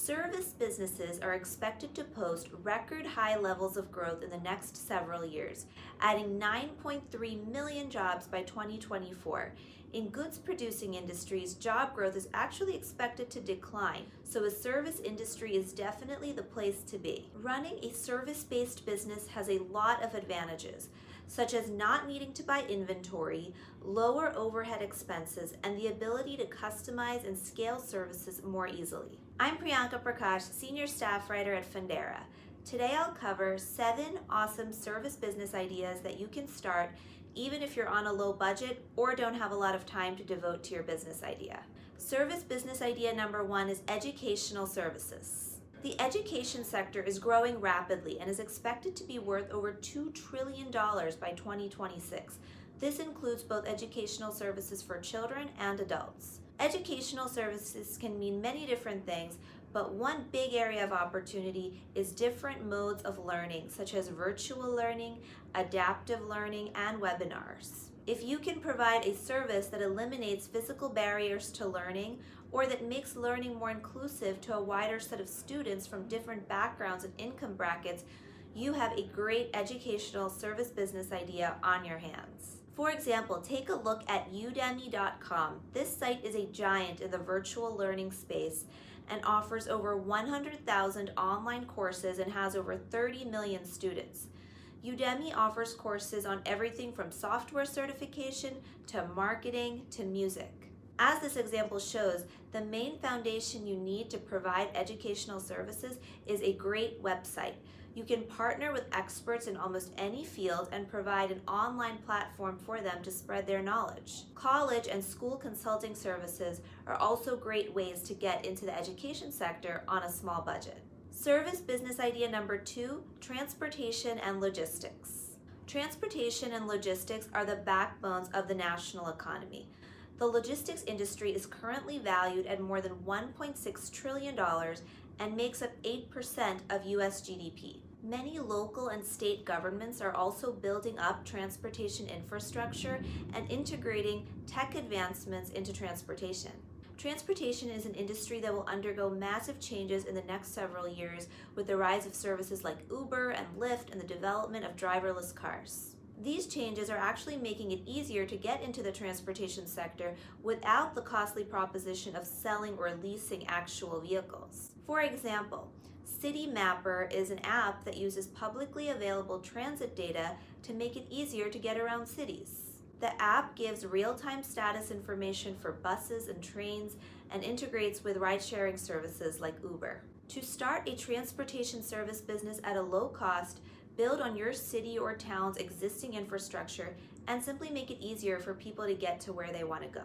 Service businesses are expected to post record high levels of growth in the next several years, adding 9.3 million jobs by 2024. In goods producing industries, job growth is actually expected to decline, so a service industry is definitely the place to be. Running a service-based business has a lot of advantages, such as not needing to buy inventory, lower overhead expenses, and the ability to customize and scale services more easily. I'm Priyanka Prakash, Senior Staff Writer at Fundera. Today I'll cover 7 awesome service business ideas that you can start even if you're on a low budget or don't have a lot of time to devote to your business idea. Service business idea number 1 is educational services. The education sector is growing rapidly and is expected to be worth over $2 trillion by 2026. This includes both educational services for children and adults. Educational services can mean many different things, but one big area of opportunity is different modes of learning, such as virtual learning, adaptive learning, and webinars. If you can provide a service that eliminates physical barriers to learning, or that makes learning more inclusive to a wider set of students from different backgrounds and income brackets, you have a great educational service business idea on your hands. For example, take a look at Udemy.com. This site is a giant in the virtual learning space and offers over 100,000 online courses and has over 30 million students. Udemy offers courses on everything from software certification to marketing to music. As this example shows, the main foundation you need to provide educational services is a great website. You can partner with experts in almost any field and provide an online platform for them to spread their knowledge. College and school consulting services are also great ways to get into the education sector on a small budget. Service business idea number 2, transportation and logistics. Transportation and logistics are the backbones of the national economy. The logistics industry is currently valued at more than $1.6 trillion and makes up 8% of US GDP. Many local and state governments are also building up transportation infrastructure and integrating tech advancements into transportation. Transportation is an industry that will undergo massive changes in the next several years with the rise of services like Uber and Lyft and the development of driverless cars. These changes are actually making it easier to get into the transportation sector without the costly proposition of selling or leasing actual vehicles. For example, City Mapper is an app that uses publicly available transit data to make it easier to get around cities. The app gives real-time status information for buses and trains and integrates with ride-sharing services like Uber. To start a transportation service business at a low cost, build on your city or town's existing infrastructure and simply make it easier for people to get to where they want to go.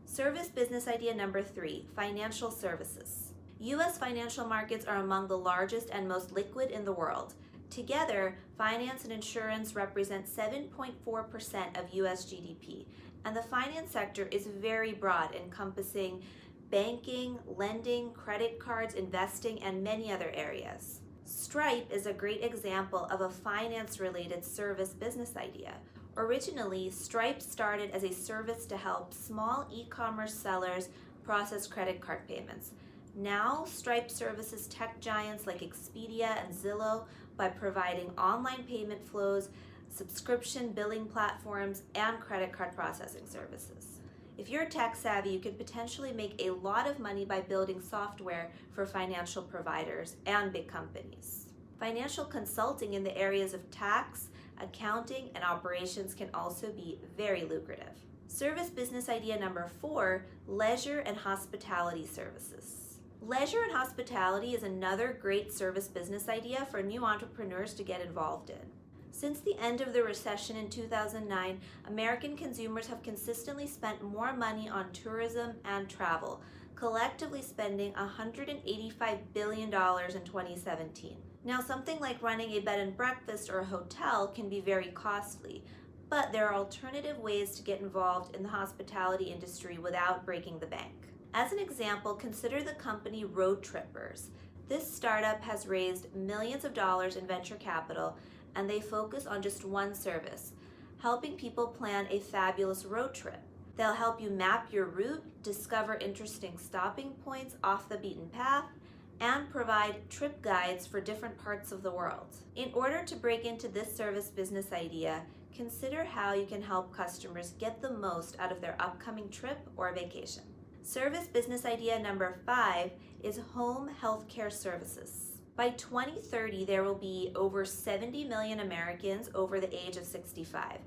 Service business idea number 3, financial services. U.S. financial markets are among the largest and most liquid in the world. Together, finance and insurance represent 7.4% of U.S. GDP, and the finance sector is very broad, encompassing banking, lending, credit cards, investing, and many other areas. Stripe is a great example of a finance-related service business idea. Originally, Stripe started as a service to help small e-commerce sellers process credit card payments. Now, Stripe services tech giants like Expedia and Zillow by providing online payment flows, subscription billing platforms, and credit card processing services. If you're tech savvy, you could potentially make a lot of money by building software for financial providers and big companies. Financial consulting in the areas of tax, accounting, and operations can also be very lucrative. Service business idea number 4, leisure and hospitality services. Leisure and hospitality is another great service business idea for new entrepreneurs to get involved in. Since the end of the recession in 2009, American consumers have consistently spent more money on tourism and travel, collectively spending $185 billion in 2017. Now, something like running a bed and breakfast or a hotel can be very costly, but there are alternative ways to get involved in the hospitality industry without breaking the bank. As an example, consider the company Road Trippers. This startup has raised millions of dollars in venture capital, and they focus on just one service, helping people plan a fabulous road trip. They'll help you map your route, discover interesting stopping points off the beaten path, and provide trip guides for different parts of the world. In order to break into this service business idea, consider how you can help customers get the most out of their upcoming trip or vacation. Service business idea number 5 is home healthcare services. By 2030, there will be over 70 million Americans over the age of 65.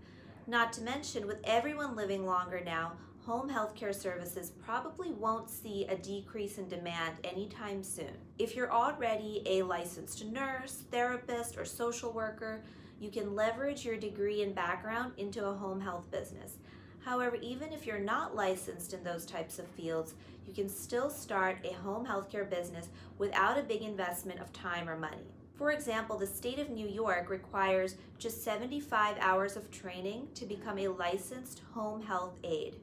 Not to mention, with everyone living longer now, home healthcare services probably won't see a decrease in demand anytime soon. If you're already a licensed nurse, therapist, or social worker, you can leverage your degree and background into a home health business. However, even if you're not licensed in those types of fields, you can still start a home healthcare business without a big investment of time or money. For example, the state of New York requires just 75 hours of training to become a licensed home health aide.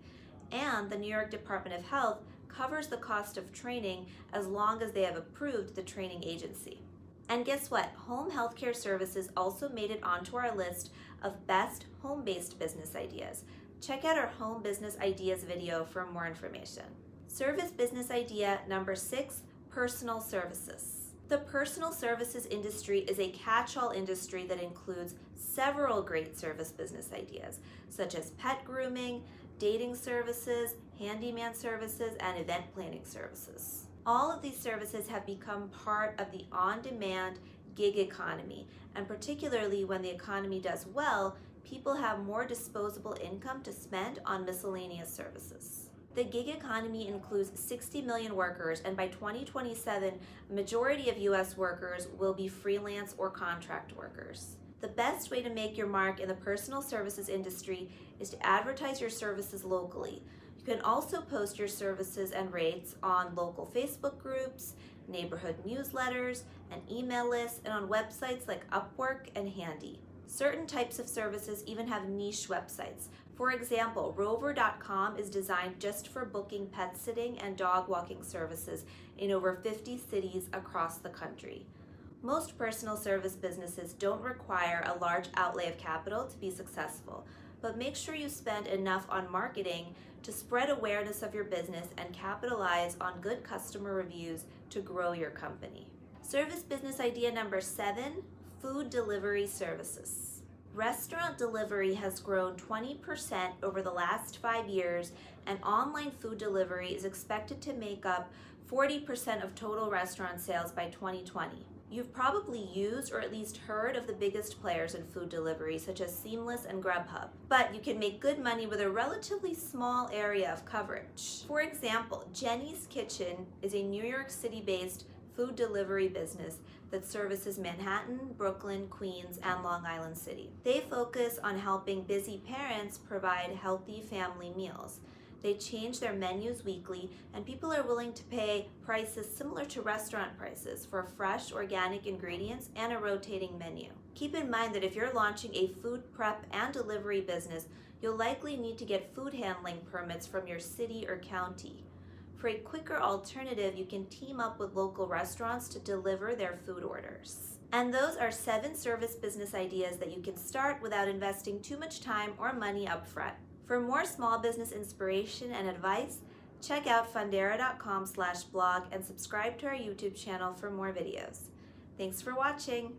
And the New York Department of Health covers the cost of training as long as they have approved the training agency. And guess what? Home healthcare services also made it onto our list of best home-based business ideas. Check out our home business ideas video for more information. Service business idea number 6, personal services. The personal services industry is a catch-all industry that includes several great service business ideas, such as pet grooming, dating services, handyman services, and event planning services. All of these services have become part of the on-demand gig economy, and particularly when the economy does well, people have more disposable income to spend on miscellaneous services. The gig economy includes 60 million workers, and by 2027, a majority of U.S. workers will be freelance or contract workers. The best way to make your mark in the personal services industry is to advertise your services locally. You can also post your services and rates on local Facebook groups, neighborhood newsletters, and email lists, and on websites like Upwork and Handy. Certain types of services even have niche websites. For example, Rover.com is designed just for booking pet sitting and dog walking services in over 50 cities across the country. Most personal service businesses don't require a large outlay of capital to be successful, but make sure you spend enough on marketing to spread awareness of your business and capitalize on good customer reviews to grow your company. Service business idea number 7, food delivery services. Restaurant delivery has grown 20% over the last 5 years, and online food delivery is expected to make up 40% of total restaurant sales by 2020. You've probably used or at least heard of the biggest players in food delivery, such as Seamless and Grubhub, but you can make good money with a relatively small area of coverage. For example, Jenny's Kitchen is a New York City-based food delivery business that services Manhattan, Brooklyn, Queens, and Long Island City. They focus on helping busy parents provide healthy family meals. They change their menus weekly, and people are willing to pay prices similar to restaurant prices for fresh, organic ingredients and a rotating menu. Keep in mind that if you're launching a food prep and delivery business, you'll likely need to get food handling permits from your city or county. For a quicker alternative, you can team up with local restaurants to deliver their food orders. And those are 7 service business ideas that you can start without investing too much time or money up front. For more small business inspiration and advice, check out fundera.com/blog and subscribe to our YouTube channel for more videos. Thanks for watching.